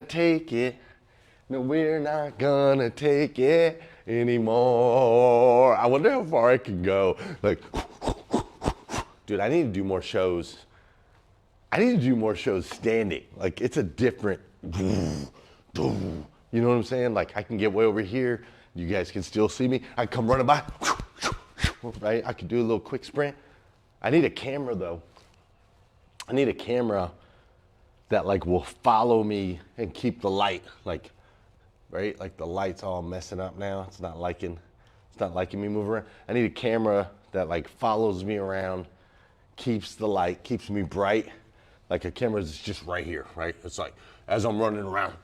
take it. No, we're not gonna take it anymore. I wonder how far I can go. Like, dude, I need to do more shows. I need to do more shows standing. Like, it's a different, you know what I'm saying? Like, I can get way over here. You guys can still see me. I can come running by, right? I can do a little quick sprint. I need a camera, though. I need a camera that, like, will follow me and keep the light, like, right? Like, the light's all messing up now. It's not liking me move around. I need a camera that, like, follows me around, keeps the light, keeps me bright. Like, a camera's just right here, right? It's like, as I'm running around,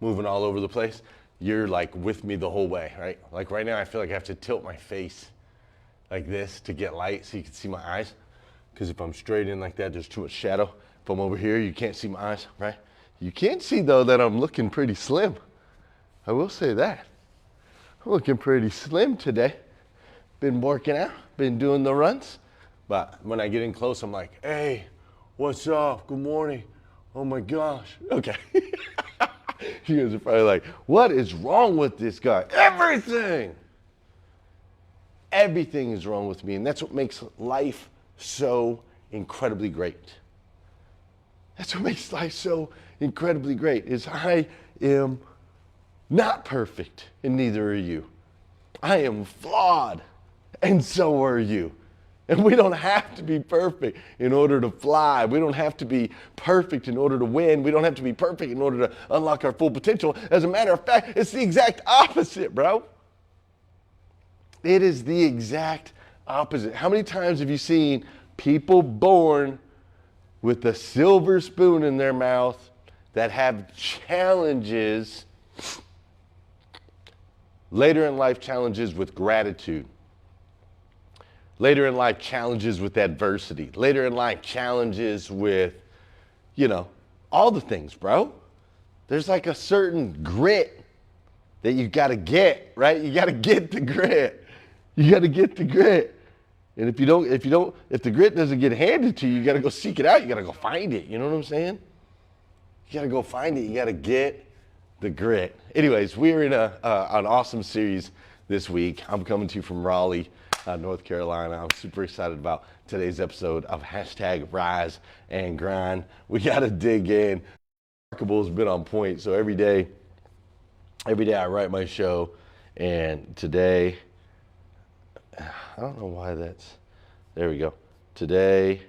moving all over the place, you're, like, with me the whole way, right? Like, right now, I feel like I have to tilt my face like this to get light so you can see my eyes. Because if I'm straight in like that, there's too much shadow. If I'm over here, you can't see my eyes, right? You can see, though, that I'm looking pretty slim. I will say that. I'm looking pretty slim today. Been working out, been doing the runs. But when I get in close, I'm like, hey, what's up? Good morning. Oh, my gosh. Okay. You guys are probably like, what is wrong with this guy? Everything. Everything is wrong with me. And that's what makes life so incredibly great. That's what makes life so incredibly great, is I am not perfect, and neither are you. I am flawed, and so are you. And we don't have to be perfect in order to fly. We don't have to be perfect in order to win. We don't have to be perfect in order to unlock our full potential. As a matter of fact, it's the exact opposite, bro. It is the exact opposite. How many times have you seen people born with a silver spoon in their mouth that have challenges, later in life challenges with gratitude, later in life challenges with adversity, later in life challenges with, all the things, bro? There's like a certain grit that you gotta get, right? You gotta get the grit. You gotta get the grit. And if the grit doesn't get handed to you, you gotta go seek it out. You gotta go find it. You know what I'm saying? You gotta go find it. You gotta get the grit. Anyways, we're in an awesome series this week. I'm coming to you from Raleigh, North Carolina. I'm super excited about today's episode of #Rise and Grind. We gotta dig in. Remarkable has been on point. So every day I write my show, and today, I don't know why there we go. Today,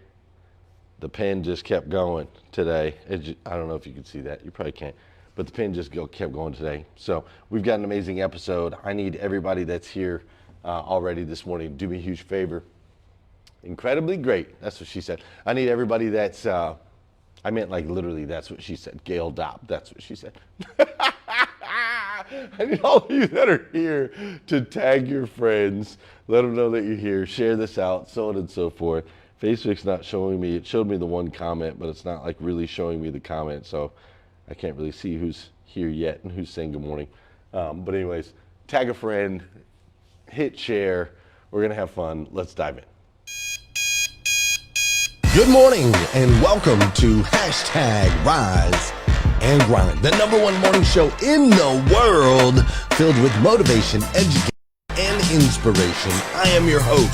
the pen just kept going today. I don't know if you can see that. You probably can't. But the pen just kept going today. So we've got an amazing episode. I need everybody that's here already this morning to do me a huge favor. Incredibly great. That's what she said. I need everybody that's, I meant like literally that's what she said. Gail Dopp. That's what she said. I need all of you that are here to tag your friends, let them know that you're here, share this out, so on and so forth. Facebook's not showing me, it showed me the one comment, but it's not like really showing me the comment, so I can't really see who's here yet and who's saying good morning. But anyways, tag a friend, hit share, we're gonna have fun, let's dive in. Good morning and welcome to #Rise and Grind, the #1 morning show in the world filled with motivation, education, and inspiration. I am your host,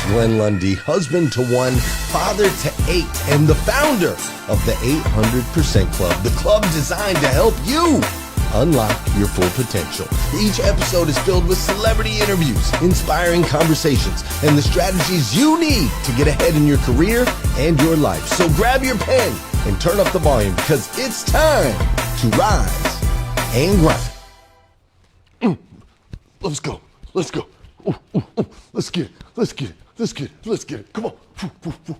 Glenn Lundy, husband to 1, father to 8, and the founder of the 800% Club, the club designed to help you unlock your full potential. Each episode is filled with celebrity interviews, inspiring conversations, and the strategies you need to get ahead in your career and your life. So grab your pen and turn up the volume, because it's time to rise and grind. Let's go. Let's go. Ooh, ooh, ooh. Let's get it. Let's get it. Let's get it. Let's get it. Come on. Ooh, ooh, ooh.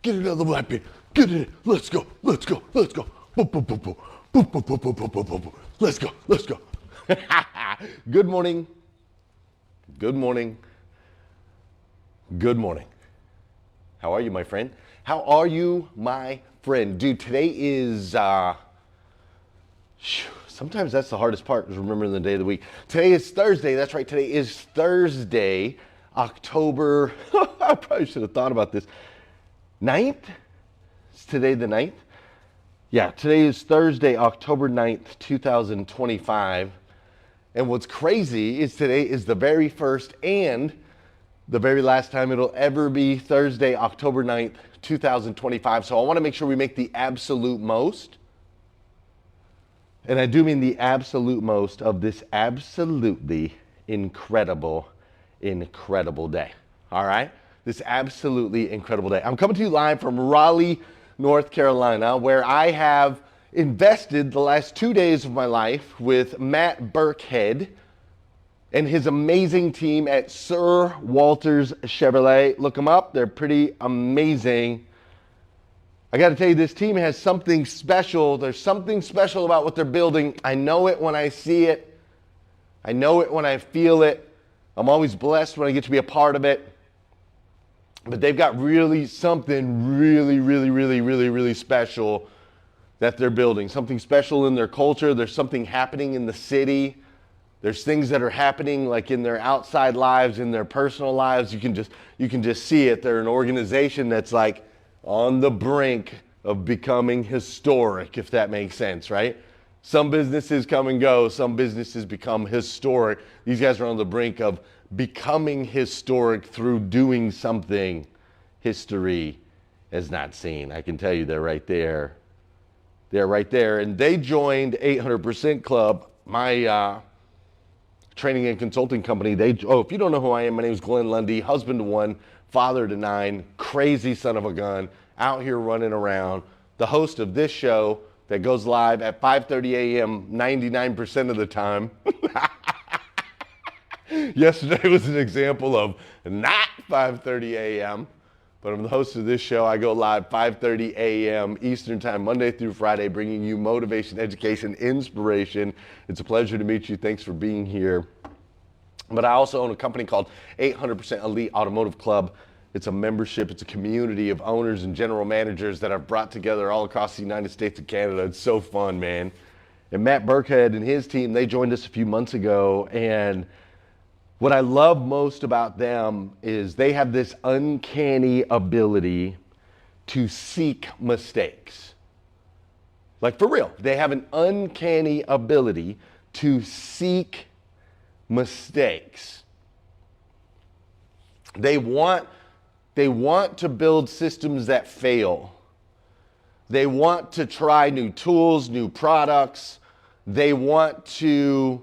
Get it out of the black pen. Get it in. Let's go. Let's go. Let's go. Boom, boom, boom, boom. Boom, boom, boom, boom, boom, boom, boom, boom. Let's go. Let's go. Good morning. Good morning. Good morning. How are you, my friend? How are you, my friend? Dude, today is, sometimes that's the hardest part, is remembering the day of the week. Today is Thursday. That's right. Today is Thursday, October, I probably should have thought about this, 9th? Is today the 9th? Yeah, today is Thursday, October 9th, 2025. And what's crazy is today is the very first and the very last time it'll ever be Thursday, October 9th, 2025. So I want to make sure we make the absolute most. And I do mean the absolute most of this absolutely incredible day. All right? This absolutely incredible day. I'm coming to you live from Raleigh, North Carolina, where I have invested the last 2 days of my life with Matt Burkhead and his amazing team at Sir Walter's Chevrolet. Look them up. They're pretty amazing. I got to tell you, this team has something special. There's something special about what they're building. I know it when I see it. I know it when I feel it. I'm always blessed when I get to be a part of it. But they've got really something really special that they're building. Something special in their culture. There's something happening in the city. There's things that are happening like in their outside lives, in their personal lives. You can just see it. They're an organization that's like on the brink of becoming historic, if that makes sense, right? Some businesses come and go. Some businesses become historic. These guys are on the brink of becoming historic through doing something history has not seen. I can tell you they're right there. They're right there. And they joined 800% Club, my training and consulting company. If you don't know who I am, my name is Glenn Lundy, husband to one, father to 9, crazy son of a gun, out here running around, the host of this show that goes live at 5:30 a.m. 99% of the time. Yesterday was an example of not 5:30 a.m., but I'm the host of this show. I go live 5:30 a.m. Eastern Time, Monday through Friday, bringing you motivation, education, inspiration. It's a pleasure to meet you. Thanks for being here. But I also own a company called 800% Elite Automotive Club. It's a membership. It's a community of owners and general managers that I've brought together all across the United States and Canada. It's so fun, man. And Matt Burkhead and his team, they joined us a few months ago, and what I love most about them is they have this uncanny ability to seek mistakes. Like, for real, they have an uncanny ability to seek mistakes. They want to build systems that fail. They want to try new tools, new products. They want to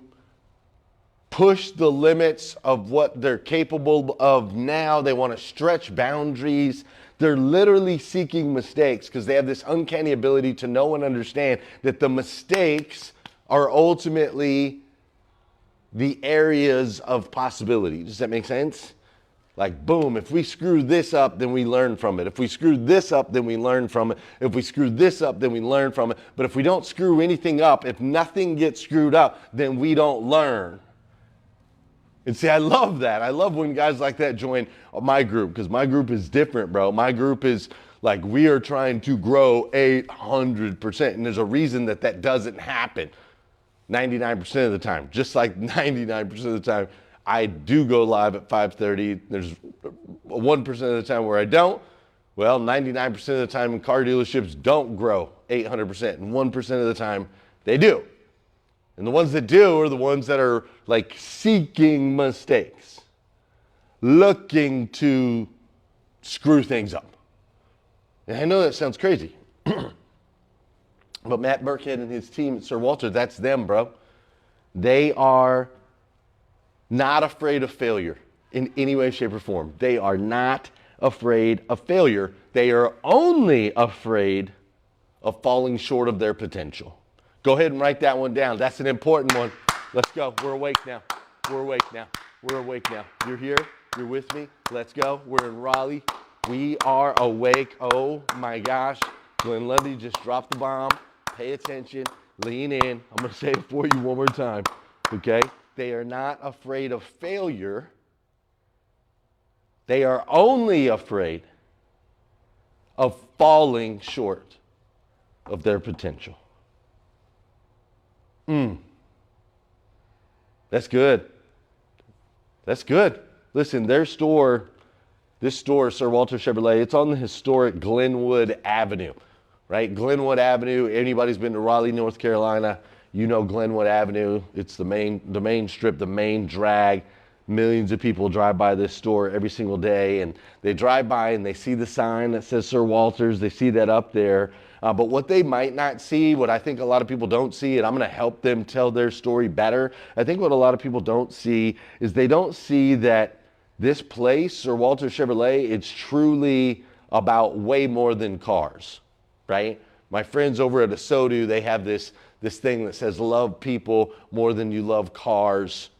push the limits of what they're capable of now. They want to stretch boundaries. They're literally seeking mistakes because they have this uncanny ability to know and understand that the mistakes are ultimately the areas of possibility. Does that make sense? Like, boom, if we screw this up, then we learn from it. If we screw this up, then we learn from it. If we screw this up, then we learn from it. But if we don't screw anything up, if nothing gets screwed up, then we don't learn. And see, I love that. I love when guys like that join my group, because my group is different, bro. My group is like, we are trying to grow 800%. And there's a reason that doesn't happen 99% of the time. Just like 99% of the time, I do go live at 5:30. There's 1% of the time where I don't. Well, 99% of the time car dealerships don't grow 800%. And 1% of the time, they do. And the ones that do are the ones that are like seeking mistakes, looking to screw things up. And I know that sounds crazy, but Matt Burkhead and his team at Sir Walter, that's them, bro. They are not afraid of failure in any way, shape, or form. They are not afraid of failure. They are only afraid of falling short of their potential. Go ahead and write that one down. That's an important one. Let's go. We're awake now. We're awake now. We're awake now. You're here. You're with me. Let's go. We're in Raleigh. We are awake. Oh my gosh. Glenn Lundy just dropped the bomb. Pay attention. Lean in. I'm going to say it for you one more time. Okay? They are not afraid of failure. They are only afraid of falling short of their potential. That's good. That's good. Listen, this store, Sir Walter Chevrolet, it's on the historic Glenwood Avenue. right? Glenwood Avenue, anybody's been to Raleigh, North Carolina, you know Glenwood Avenue. It's the main strip, the main drag. Millions of people drive by this store every single day, and they drive by and they see the sign that says Sir Walter's. They see that up there. But what they might not see, what I think a lot of people don't see, and I'm going to help them tell their story better. I think what a lot of people don't see is they don't see that this place, Sir Walter Chevrolet, it's truly about way more than cars, right? My friends over at Asodu, they have this thing that says love people more than you love cars.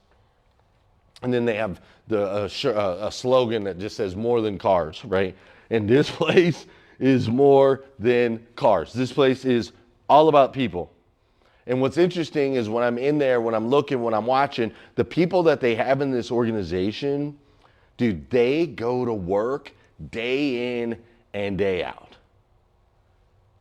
And then they have a slogan that just says more than cars, right? And this place is more than cars. This place is all about people. And what's interesting is when I'm in there, when I'm looking, when I'm watching, the people that they have in this organization, dude, they go to work day in and day out.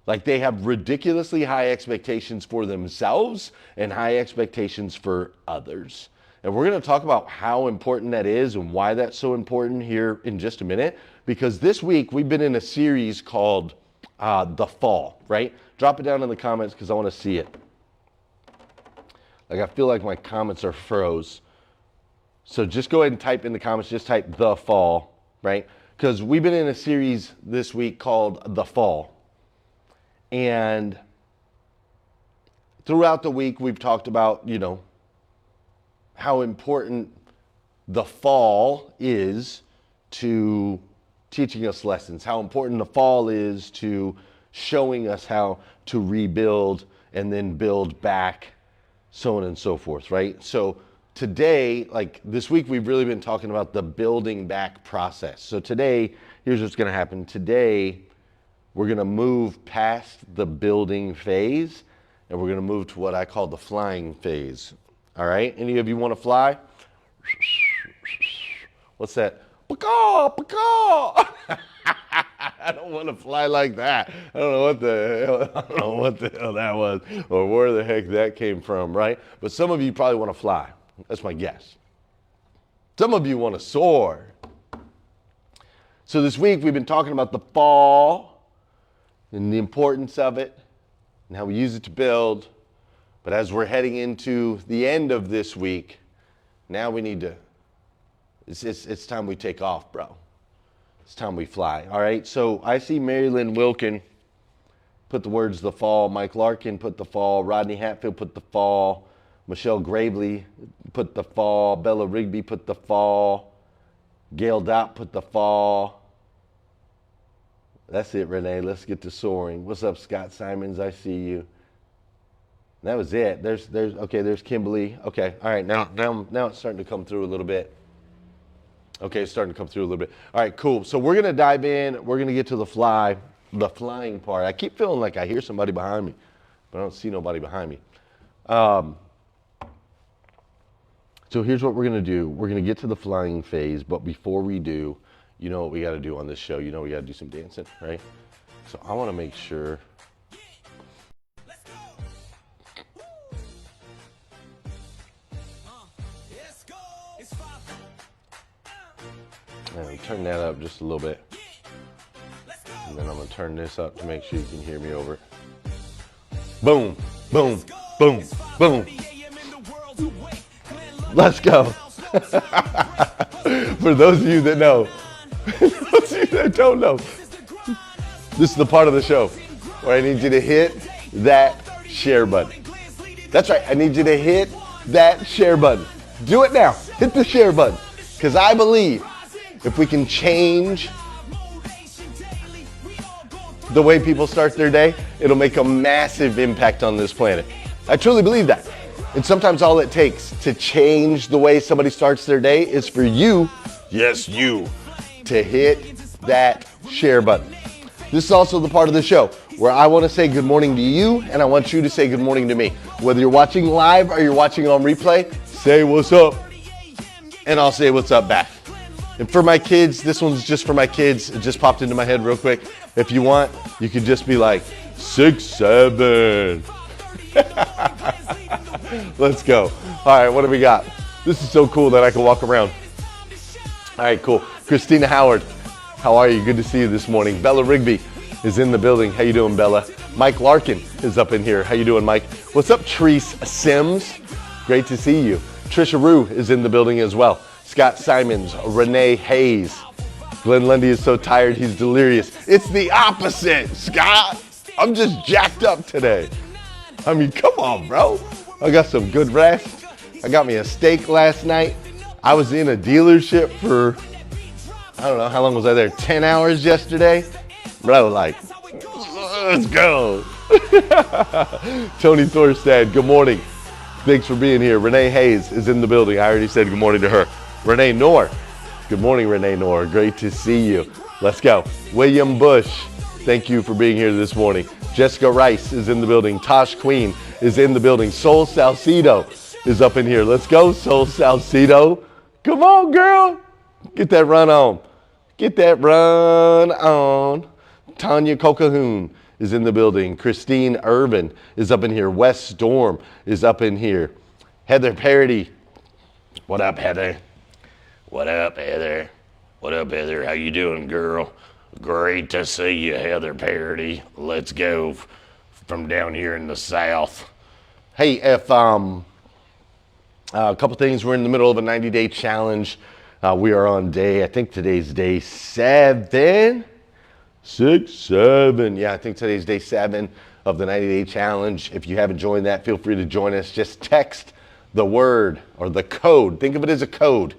Like they have ridiculously high expectations for themselves and high expectations for others. And we're going to talk about how important that is and why that's so important here in just a minute. Because this week we've been in a series called The Fall, right? Drop it down in the comments because I want to see it. Like I feel like my comments are froze. So just go ahead and type in the comments, just type The Fall, right? Because we've been in a series this week called The Fall. And throughout the week we've talked about, how important the fall is to teaching us lessons, how important the fall is to showing us how to rebuild and then build back, so on and so forth, right? So today, like this week, we've really been talking about the building back process. So today, here's what's going to happen. Today, we're going to move past the building phase and we're going to move to what I call the flying phase. All right, any of you want to fly? What's that? Pacaw, pacaw. I don't want to fly like that. I don't know what the hell that was or where the heck that came from, right? But some of you probably want to fly. That's my guess. Some of you want to soar. So this week we've been talking about the fall and the importance of it and how we use it to build. But as we're heading into the end of this week, now we need to, it's time we take off, bro. It's time we fly, all right? So I see Mary Lynn Wilkin put the words The Fall. Mike Larkin put The Fall. Rodney Hatfield put The Fall. Michelle Gravely put The Fall. Bella Rigby put The Fall. Gail Dopp put The Fall. That's it, Renee. Let's get to soaring. What's up, Scott Simons? I see you. That was it. There's Kimberly. Okay, all right, now it's starting to come through a little bit. Okay, it's starting to come through a little bit. All right, cool. So we're gonna dive in. We're gonna get to the flying part. I keep feeling like I hear somebody behind me, but I don't see nobody behind me. So here's what we're gonna do. We're gonna get to the flying phase, but before we do, you know what we gotta do on this show. We gotta do some dancing, right? So I wanna make sure. And turn that up just a little bit. And then I'm gonna turn this up to make sure you can hear me over it. Boom, boom, boom, boom. Let's go. For those of you that know, those of you that don't know, this is the part of the show where I need you to hit that share button. That's right, I need you to hit that share button. Do it now, hit the share button. Because I believe if we can change the way people start their day, it'll make a massive impact on this planet. I truly believe that. And sometimes all it takes to change the way somebody starts their day is for you, yes you, to hit that share button. This is also the part of the show where I want to say good morning to you and I want you to say good morning to me. Whether you're watching live or you're watching on replay, say what's up and I'll say what's up back. And for my kids, this one's just for my kids. It just popped into my head real quick. If you want, you could just be like, 6, 7. Let's go. All right, what do we got? This is so cool that I can walk around. All right, cool. Christina Howard, how are you? Good to see you this morning. Bella Rigby, is in the building. How you doing, Bella? Mike Larkin is up in here. How you doing, Mike? What's up, Treese Sims? Great to see you. Trisha Rue is in the building as well. Scott Simons, Renee Hayes. Glenn Lundy is so tired, he's delirious. It's the opposite, Scott. I'm just jacked up today. I mean, come on, bro. I got some good rest. I got me a steak last night. I was in a dealership for, I don't know, how long was I there? 10 hours yesterday? Bro, like, let's go. Tony Thorstad, good morning. Thanks for being here. Renee Hayes is in the building. I already said good morning to her. Renee Knorr. Good morning, Renee Knorr. Great to see you. Let's go. William Bush, thank you for being here this morning. Jessica Rice is in the building. Tosh Queen is in the building. Sol Salcido is up in here. Let's go, Sol Salcido. Come on, girl. Get that run on. Get that run on. Tanya Cocahoon is in the building. Christine Irvin is up in here. Wes Storm is up in here. Heather Parody. What up, Heather? What up, Heather? What up, Heather? How you doing, girl? Great to see you, Heather Parody. Let's go from down here in the South. Hey, if a couple things. We're in the middle of a 90-day challenge. We are on day, I think today's day 7. 6, 7. Yeah, I think today's day 7 of the 90-day challenge. If you haven't joined that, feel free to join us. Just text the word or the code. Think of it as a code.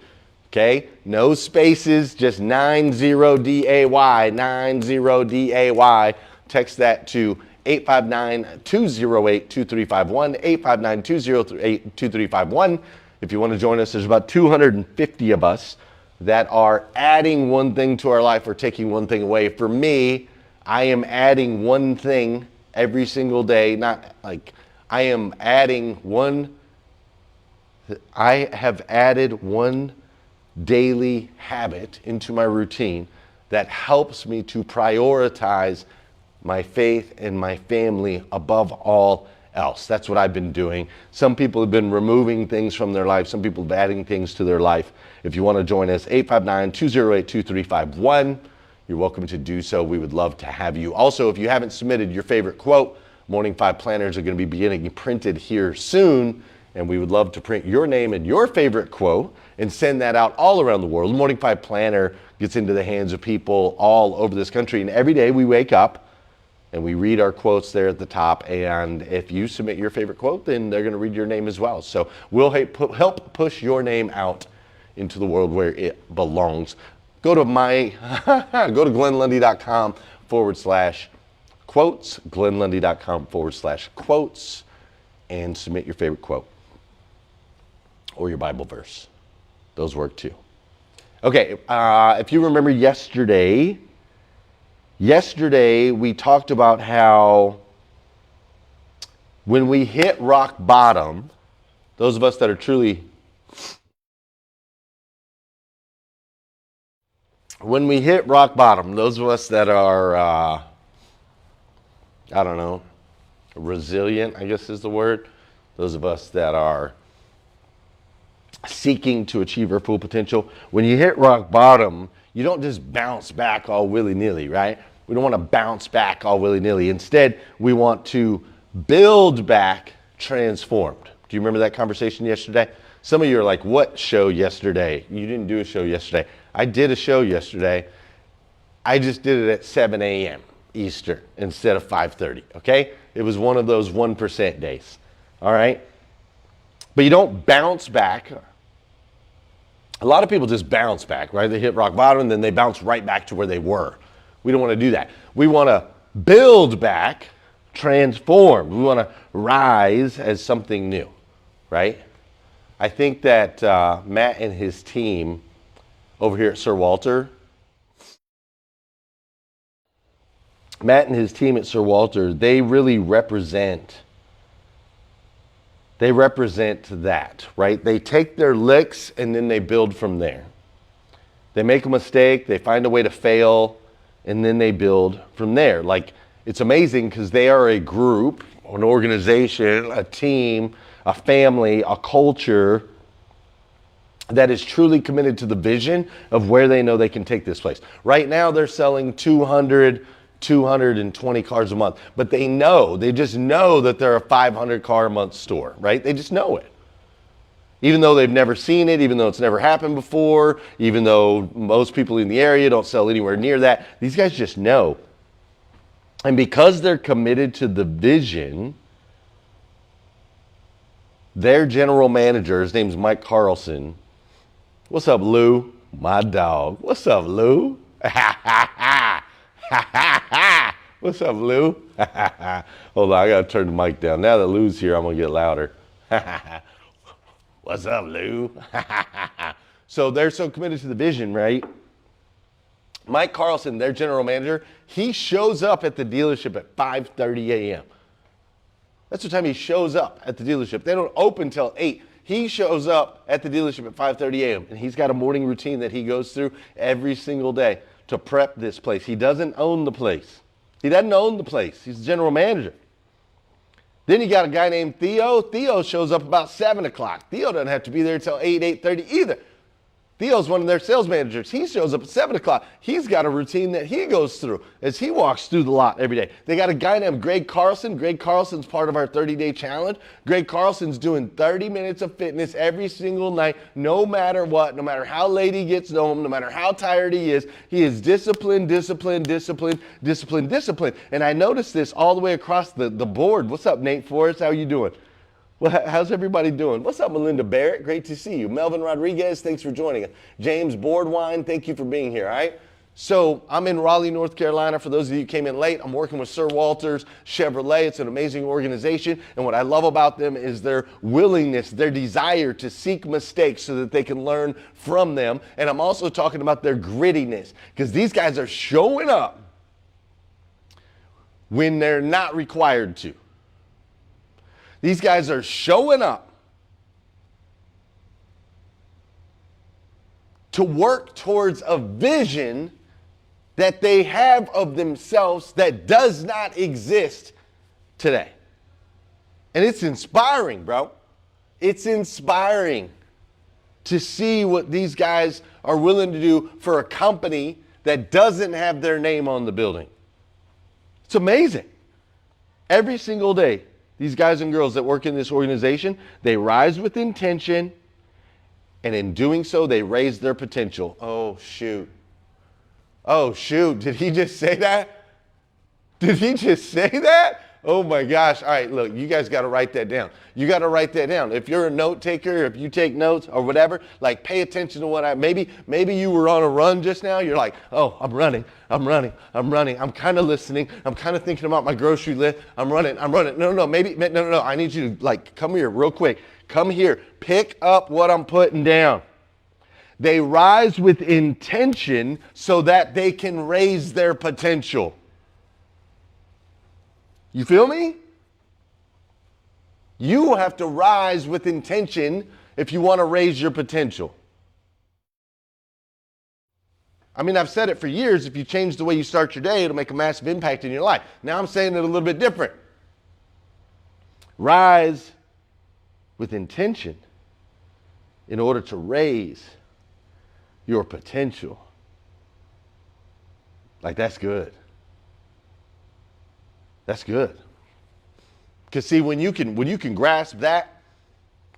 Okay, no spaces, just 90DAY, 90DAY. Text that to 859-208-2351, 859-208-2351. If you want to join us, there's about 250 of us that are adding one thing to our life or taking one thing away. For me, I am adding one thing every single day. Not like I am adding one. I have added one daily habit into my routine that helps me to prioritize my faith and my family above all else. That's what I've been doing. Some people have been removing things from their life. Some people have been adding things to their life. If you want to join us, 859-208-2351. You're welcome to do so. We would love to have you. Also, if you haven't submitted your favorite quote, Morning 5 planners are going to be beginning printed here soon. And we would love to print your name and your favorite quote and send that out all around the world. The Morning 5 Planner gets into the hands of people all over this country. And every day we wake up and we read our quotes there at the top. And if you submit your favorite quote, then they're going to read your name as well. So we'll help push your name out into the world where it belongs. Go to glenlundy.com/quotes, glenlundy.com/quotes, and submit your favorite quote or your Bible verse. Those work too. Okay, if you remember yesterday we talked about how when we hit rock bottom, those of us that are truly, when we hit rock bottom, those of us that are, I don't know, resilient, I guess is the word. Those of us that are seeking to achieve our full potential. When you hit rock bottom, you don't just bounce back all willy-nilly, right? We don't want to bounce back all willy-nilly. Instead, we want to build back transformed. Do you remember that conversation yesterday? Some of you are like, what show yesterday? You didn't do a show yesterday. I did a show yesterday. I just did it at 7 a.m. Eastern instead of 5:30, okay? It was one of those 1% days, all right? But you don't bounce back. A lot of people just bounce back, right? They hit rock bottom and then they bounce right back to where they were. We don't want to do that. We want to build back, transform. We want to rise as something new, right? I think that Matt and his team over here at Sir Walter, they really represent that, right? They take their licks and then they build from there. They make a mistake, they find a way to fail, and then they build from there. Like, it's amazing because they are a group, an organization, a team, a family, a culture that is truly committed to the vision of where they know they can take this place. Right now, they're selling 200 220 cars a month. But they just know that they're a 500 car a month store, right? They just know it. Even though they've never seen it, even though it's never happened before, even though most people in the area don't sell anywhere near that, these guys just know. And because they're committed to the vision, their general manager, his name's Mike Carlson. What's up, Lou? My dog. What's up, Lou? What's up, Lou? Hold on, I gotta turn the mic down. Now that Lou's here, I'm gonna get louder. What's up, Lou? So they're so committed to the vision, right? Mike Carlson, their general manager, he shows up at the dealership at 5:30 a.m. That's what time he shows up at the dealership. They don't open till 8. He shows up at the dealership at 5:30 a.m. and he's got a morning routine that he goes through every single day to prep this place. He doesn't own the place. He doesn't own the place. He's the general manager. Then you got a guy named Theo. Theo shows up about 7 o'clock. Theo doesn't have to be there until 8:30 either. Theo's one of their sales managers. He shows up at 7 o'clock. He's got a routine that he goes through as he walks through the lot every day. They got a guy named Greg Carlson. Greg Carlson's part of our 30-day challenge. Greg Carlson's doing 30 minutes of fitness every single night, no matter what, no matter how late he gets home, no matter how tired he is disciplined, disciplined, disciplined, disciplined, disciplined. And I noticed this all the way across the board. What's up, Nate Forrest? How you doing? Well, how's everybody doing? What's up, Melinda Barrett? Great to see you. Melvin Rodriguez, thanks for joining us. James Boardwine, thank you for being here, all right? So I'm in Raleigh, North Carolina. For those of you who came in late, I'm working with Sir Walters Chevrolet. It's an amazing organization. And what I love about them is their willingness, their desire to seek mistakes so that they can learn from them. And I'm also talking about their grittiness, because these guys are showing up when they're not required to. These guys are showing up to work towards a vision that they have of themselves that does not exist today. And it's inspiring, bro. It's inspiring to see what these guys are willing to do for a company that doesn't have their name on the building. It's amazing. Every single day, these guys and girls that work in this organization, they rise with intention, and in doing so, they raise their potential. Oh, shoot. Oh, shoot. Did he just say that? Did he just say that? Oh my gosh. All right, look, you guys got to write that down. You got to write that down. If you're a note taker, if you take notes or whatever, like pay attention to what maybe you were on a run just now. You're like, oh, I'm running. I'm kind of listening. I'm kind of thinking about my grocery list. I'm running. No. I need you to like, come here real quick. Come here. Pick up what I'm putting down. They rise with intention so that they can raise their potential. You feel me? You have to rise with intention if you want to raise your potential. I mean, I've said it for years. If you change the way you start your day, it'll make a massive impact in your life. Now I'm saying it a little bit different. Rise with intention in order to raise your potential. Like, that's good. That's good. Because see, when you can grasp that,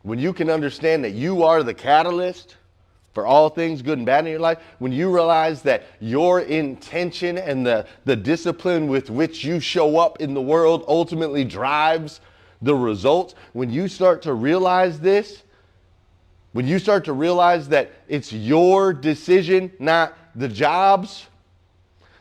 when you can understand that you are the catalyst for all things good and bad in your life, when you realize that your intention and the discipline with which you show up in the world ultimately drives the results, when you start to realize this, when you start to realize that it's your decision, not the job's,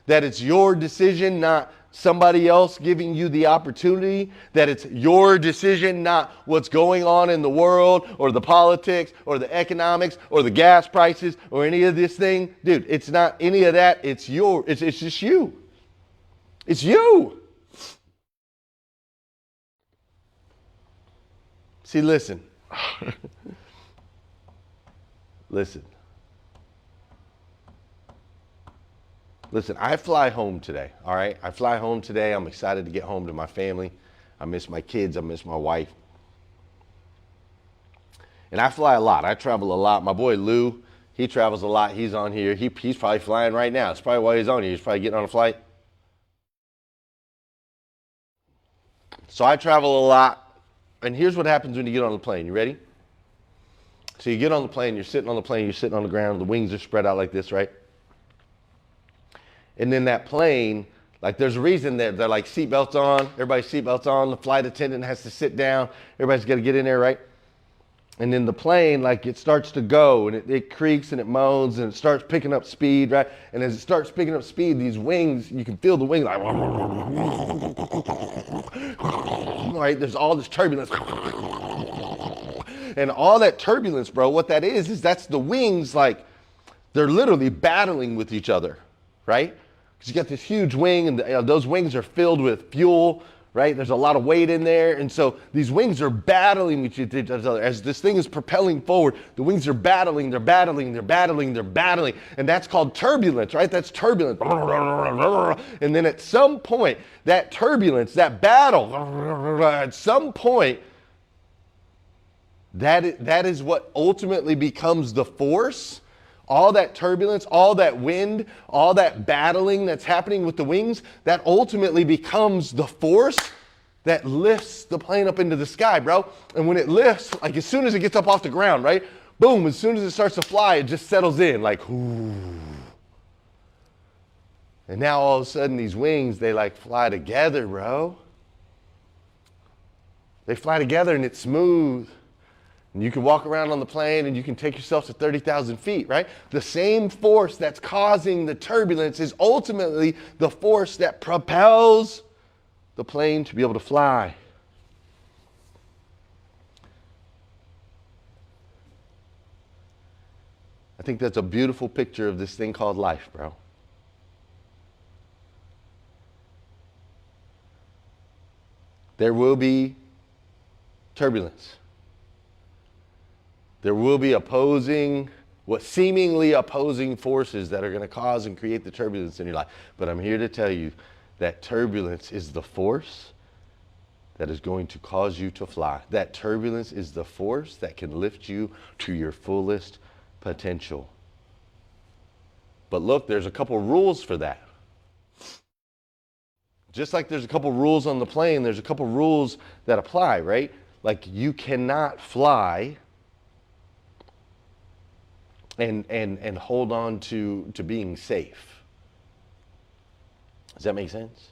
that it's your decision, not somebody else giving you the opportunity, that it's your decision, not what's going on in the world or the politics or the economics or the gas prices or any of this thing. Dude, it's not any of that. It's just you. It's you. See, listen. Listen, I fly home today, all right? I fly home today. I'm excited to get home to my family. I miss my kids. I miss my wife. And I fly a lot. I travel a lot. My boy Lou, he travels a lot. He's on here. He's probably flying right now. That's probably why he's on here. He's probably getting on a flight. So I travel a lot, and here's what happens when you get on the plane. You ready? So you get on the plane, you're sitting on the plane, you're sitting on the ground, the wings are spread out like this, right? And then that plane, like there's a reason that they're like seatbelts on, everybody's seatbelts on, the flight attendant has to sit down, everybody's got to get in there, right? And then the plane, like it starts to go and it creaks and it moans and it starts picking up speed, right? And as it starts picking up speed, these wings, you can feel the wings like, right? There's all this turbulence. And all that turbulence, bro, what that is that's the wings, like they're literally battling with each other, right? Because you got this huge wing and those wings are filled with fuel, right? There's a lot of weight in there. And so these wings are battling with each other. As this thing is propelling forward, the wings are battling, they're battling, they're battling, they're battling. And that's called turbulence, right? That's turbulence. And then at some point, that turbulence, that battle, at some point, that is what ultimately becomes the force. All that turbulence, all that wind, all that battling that's happening with the wings, that ultimately becomes the force that lifts the plane up into the sky, bro. And when it lifts, like as soon as it gets up off the ground, right? Boom, as soon as it starts to fly, it just settles in like, ooh. And now all of a sudden these wings, they like fly together, bro. They fly together and it's smooth. And you can walk around on the plane and you can take yourself to 30,000 feet, right? The same force that's causing the turbulence is ultimately the force that propels the plane to be able to fly. I think that's a beautiful picture of this thing called life, bro. There will be turbulence. There will be seemingly opposing forces that are going to cause and create the turbulence in your life. But I'm here to tell you that turbulence is the force that is going to cause you to fly. That turbulence is the force that can lift you to your fullest potential. But look, there's a couple rules for that. Just like there's a couple rules on the plane, there's a couple rules that apply, right? Like you cannot fly and hold on to being safe. Does that make sense?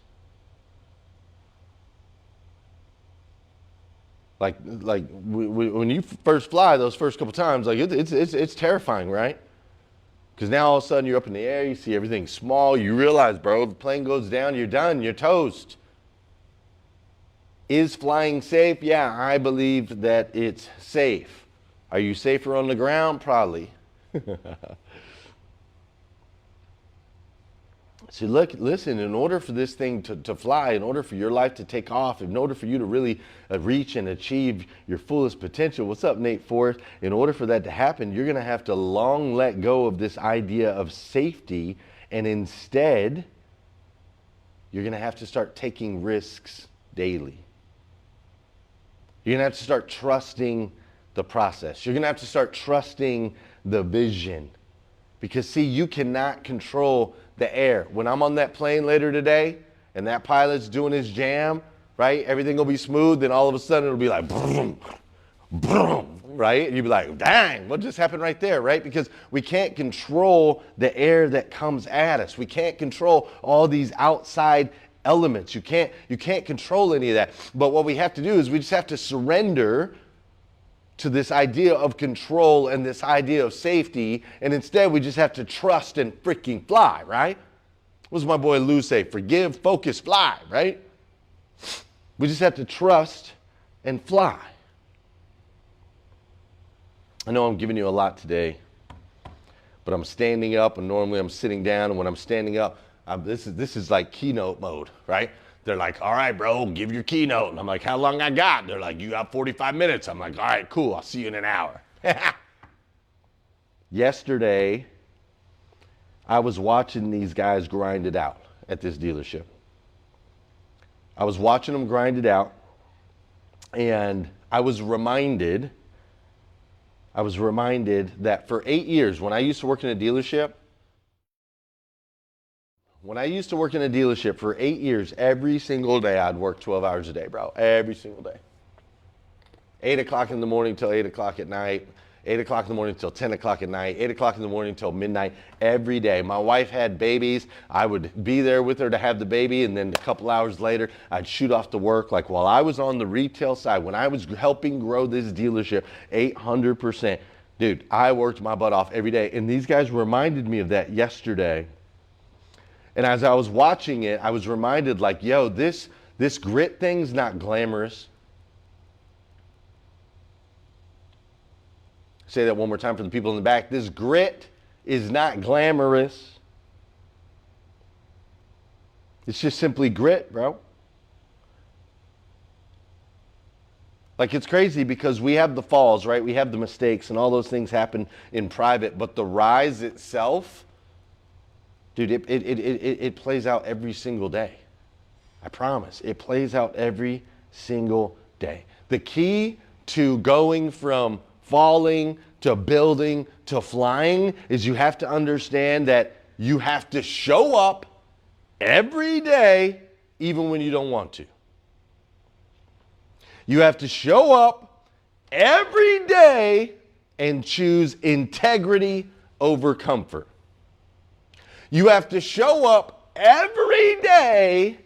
Like when you first fly, those first couple times, like it's terrifying, right? Because now all of a sudden you're up in the air, you see everything small, you realize, bro, the plane goes down, you're done, you're toast. Is flying safe? Yeah, I believe that it's safe. Are you safer on the ground? Probably. See, look, listen, in order for this thing to fly, in order for your life to take off, in order for you to really reach and achieve your fullest potential, what's up, Nate Forrest? In order for that to happen, you're going to have to long let go of this idea of safety, and instead, you're going to have to start taking risks daily. You're going to have to start trusting the process. You're going to have to start trusting the vision. Because see, you cannot control the air. When I'm on that plane later today and that pilot's doing his jam, right? Everything will be smooth, then all of a sudden it'll be like boom, boom, right? And you'll be like, dang, what just happened right there, right? Because we can't control the air that comes at us. We can't control all these outside elements. You can't control any of that. But what we have to do is we just have to surrender to this idea of control and this idea of safety, and instead we just have to trust and freaking fly, right? What does my boy Lou say? Forgive, focus, fly, right? We just have to trust and fly. I know I'm giving you a lot today, but I'm standing up, and normally I'm sitting down, and when I'm standing up, this is like keynote mode, right? They're like, all right, bro, give your keynote. And I'm like, how long I got? They're like, you got 45 minutes. I'm like, all right, cool. I'll see you in an hour. Yesterday, I was watching these guys grind it out at this dealership. I was watching them grind it out, and I was reminded that for 8 years, when I used to work in a dealership, When I used to work in a dealership for 8 years, every single day I'd work 12 hours a day, bro. Every single day. 8 o'clock in the morning till 8 o'clock at night. 8 o'clock in the morning till 10 o'clock at night. 8 o'clock in the morning till midnight every day. My wife had babies. I would be there with her to have the baby, and then a couple hours later, I'd shoot off to work. Like while I was on the retail side, when I was helping grow this dealership 800%, dude, I worked my butt off every day. And these guys reminded me of that yesterday. And as I was watching it, I was reminded like, yo, this grit thing's not glamorous. Say that one more time for the people in the back. This grit is not glamorous. It's just simply grit, bro. Like it's crazy because we have the falls, right? We have the mistakes and all those things happen in private, but the rise itself, dude, it plays out every single day. I promise. It plays out every single day. The key to going from falling to building to flying is you have to understand that you have to show up every day even when you don't want to. You have to show up every day and choose integrity over comfort. You have to show up every day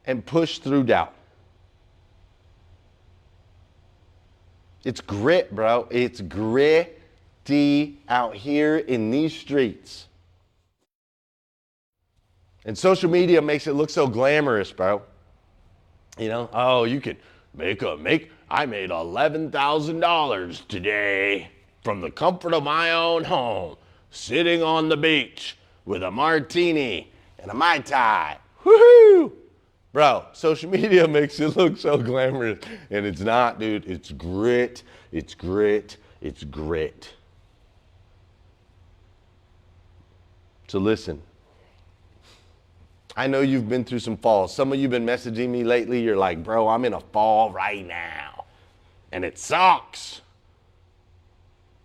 and push through doubt. It's grit, bro. It's gritty out here in these streets. And social media makes it look so glamorous, bro. You know, oh, you could I made $11,000 today from the comfort of my own home, sitting on the beach with a martini and a Mai Tai. Woohoo! Bro, social media makes it look so glamorous, and it's not, dude. It's grit, it's grit, it's grit. So listen, I know you've been through some falls. Some of you have been messaging me lately. You're like, bro, I'm in a fall right now, and it sucks.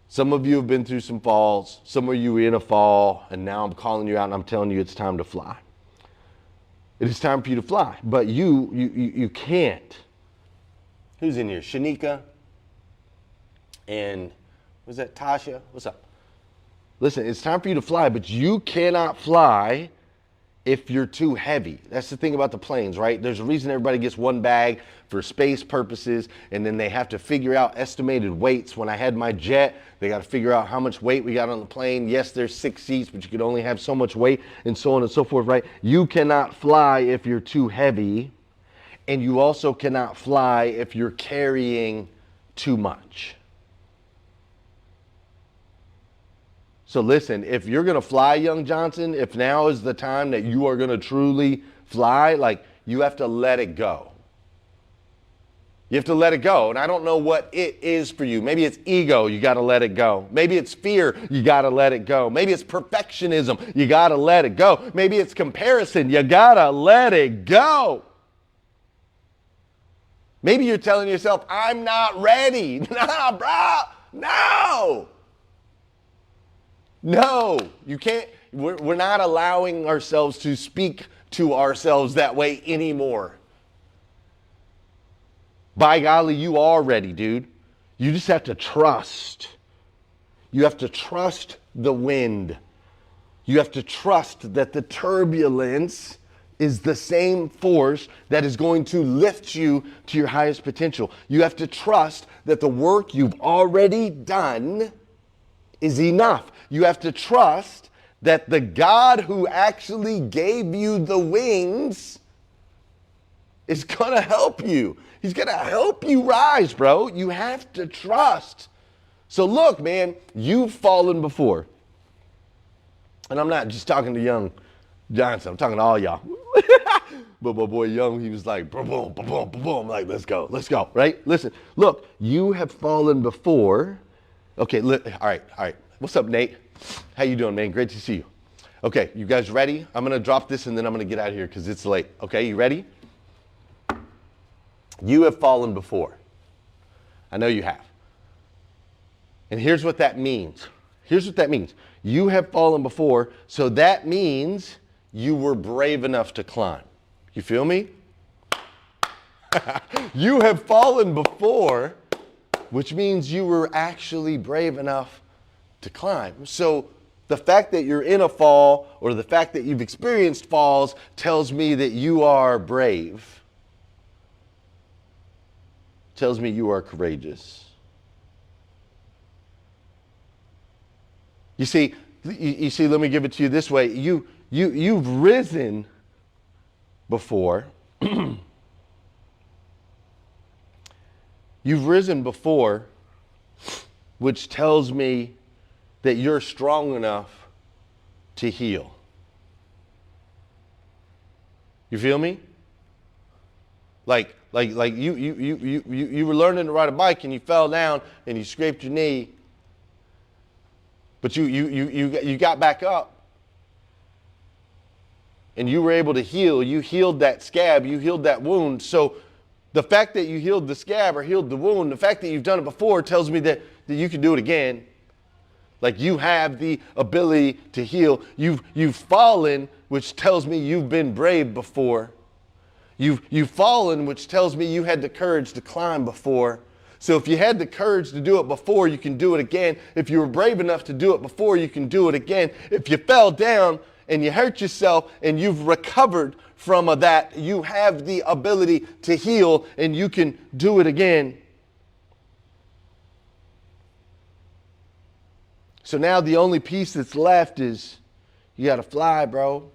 Some of you have been through some falls. Some of you are in a fall, and now I'm calling you out, and I'm telling you it's time to fly. It is time for you to fly, but you can't. Who's in here? Shanika and was that Tasha? What's up? Listen, it's time for you to fly, but you cannot fly if you're too heavy. That's the thing about the planes, right? There's a reason everybody gets one bag for space purposes, and then they have to figure out estimated weights. When I had my jet, they got to figure out how much weight we got on the plane. Yes, there's 6 seats, but you could only have so much weight, and so on and so forth, right? You cannot fly if you're too heavy, and you also cannot fly if you're carrying too much. So listen, if you're going to fly, young Johnson, if now is the time that you are going to truly fly, like you have to let it go. You have to let it go. And I don't know what it is for you. Maybe it's ego. You got to let it go. Maybe it's fear. You got to let it go. Maybe it's perfectionism. You got to let it go. Maybe it's comparison. You got to let it go. Maybe you're telling yourself, I'm not ready. Nah, bro. No. No, you can't. We're not allowing ourselves to speak to ourselves that way anymore. By golly, you are ready, dude. You just have to trust. You have to trust the wind. You have to trust that the turbulence is the same force that is going to lift you to your highest potential. You have to trust that the work you've already done is enough. You have to trust that the God who actually gave you the wings is going to help you. He's going to help you rise, bro. You have to trust. So look, man, you've fallen before. And I'm not just talking to young Johnson. I'm talking to all y'all. But my boy Young, he was like, boom, boom, boom, boom, boom, boom. Like, let's go, right? Listen, look, you have fallen before. Okay, all right. What's up, Nate? How you doing, man? Great to see you. Okay, you guys ready? I'm going to drop this and then I'm going to get out of here because it's late. Okay, you ready? You have fallen before. I know you have. And here's what that means. You have fallen before, so that means you were brave enough to climb. You feel me? You have fallen before, which means you were actually brave enough to climb. So the fact that you're in a fall or the fact that you've experienced falls tells me that you are brave. Tells me you are courageous. You see, let me give it to you this way. You've risen before. You've risen before, which tells me that you're strong enough to heal. You feel me? Like you were learning to ride a bike and you fell down and you scraped your knee, but you got back up and you were able to heal. You healed that scab, you healed that wound. So the fact that you healed the scab or healed the wound, the fact that you've done it before tells me that you can do it again. Like you have the ability to heal. You've fallen, which tells me you've been brave before. You've fallen, which tells me you had the courage to climb before. So if you had the courage to do it before, you can do it again. If you were brave enough to do it before, you can do it again. If you fell down and you hurt yourself and you've recovered from that, you have the ability to heal and you can do it again. So now the only piece that's left is you got to fly, bro.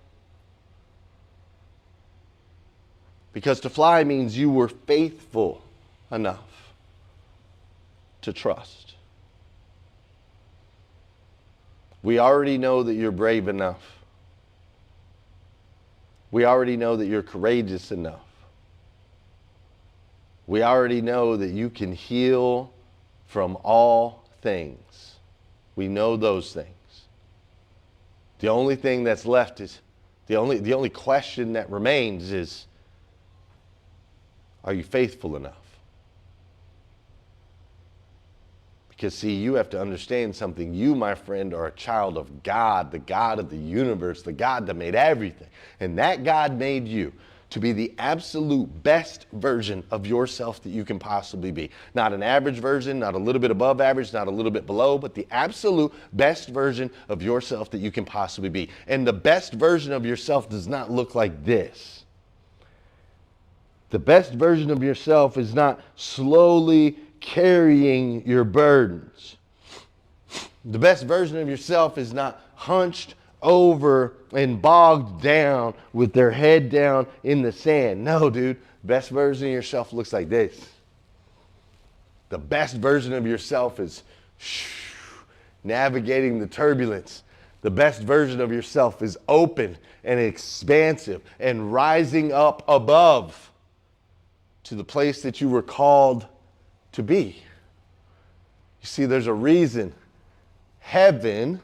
Because to fly means you were faithful enough to trust. We already know that you're brave enough. We already know that you're courageous enough. We already know that you can heal from all things. We know those things. The only thing that's left is, the only question that remains is, are you faithful enough? Because see, you have to understand something. You, my friend, are a child of God, the God of the universe, the God that made everything. And that God made you to be the absolute best version of yourself that you can possibly be. Not an average version, not a little bit above average, not a little bit below, but the absolute best version of yourself that you can possibly be. And the best version of yourself does not look like this. The best version of yourself is not slowly carrying your burdens. The best version of yourself is not hunched over and bogged down with their head down in the sand. No, dude. Best version of yourself looks like this. The best version of yourself is navigating the turbulence. The best version of yourself is open and expansive and rising up above to the place that you were called to be. You see, there's a reason heaven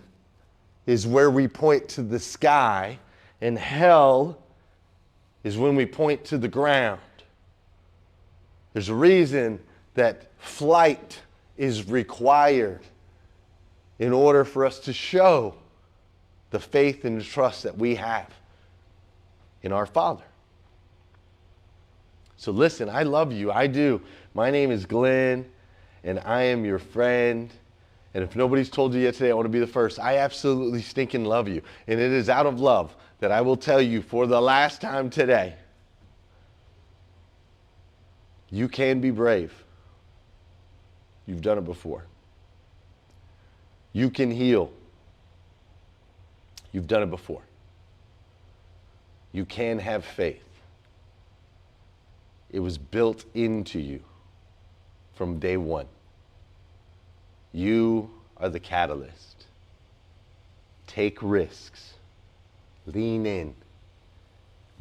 is where we point to the sky and hell is when we point to the ground. There's a reason that flight is required in order for us to show the faith and the trust that we have in our Father. So listen, I love you. I do. My name is Glenn, and I am your friend. And if nobody's told you yet today, I want to be the first. I absolutely stinking love you. And it is out of love that I will tell you for the last time today, you can be brave. You've done it before. You can heal. You've done it before. You can have faith. It was built into you from day one. You are the catalyst. Take risks. Lean in.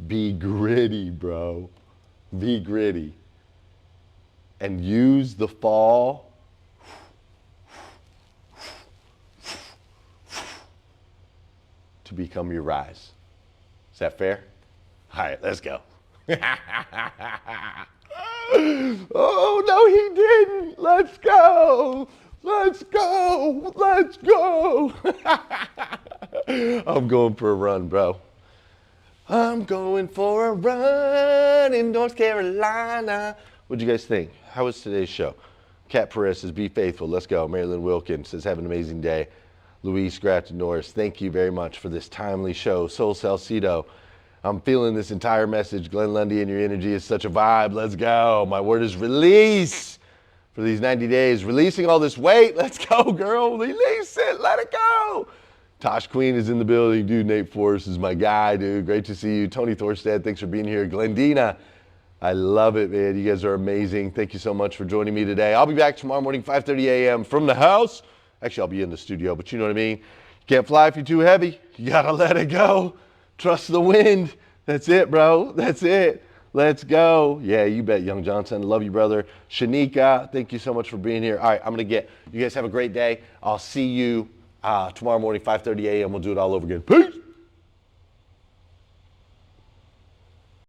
Be gritty, bro. Be gritty. And use the fall to become your rise. Is that fair? All right, let's go. Oh, no, he didn't. Let's go. Let's go. Let's go. I'm going for a run, bro. I'm going for a run in North Carolina. What'd you guys think? How was today's show? Kat Perez says, be faithful. Let's go. Marilyn Wilkins says, have an amazing day. Luis Gratton Norris, thank you very much for this timely show. Sol Salcido, I'm feeling this entire message. Glenn Lundy and your energy is such a vibe. Let's go. My word is release for these 90 days. Releasing all this weight. Let's go, girl. Release it. Let it go. Tosh Queen is in the building. Dude, Nate Forrest is my guy, dude. Great to see you. Tony Thorstad, thanks for being here. Glendina, I love it, man. You guys are amazing. Thank you so much for joining me today. I'll be back tomorrow morning, 5:30 a.m. from the house. Actually, I'll be in the studio, but you know what I mean. You can't fly if you're too heavy. You got to let it go. Trust the wind. That's it, bro. That's it. Let's go. Yeah, you bet, Young Johnson. Love you, brother. Shanika, thank you so much for being here. All right, I'm going to get, you guys have a great day. I'll see you tomorrow morning, 5:30 a.m. We'll do it all over again. Peace.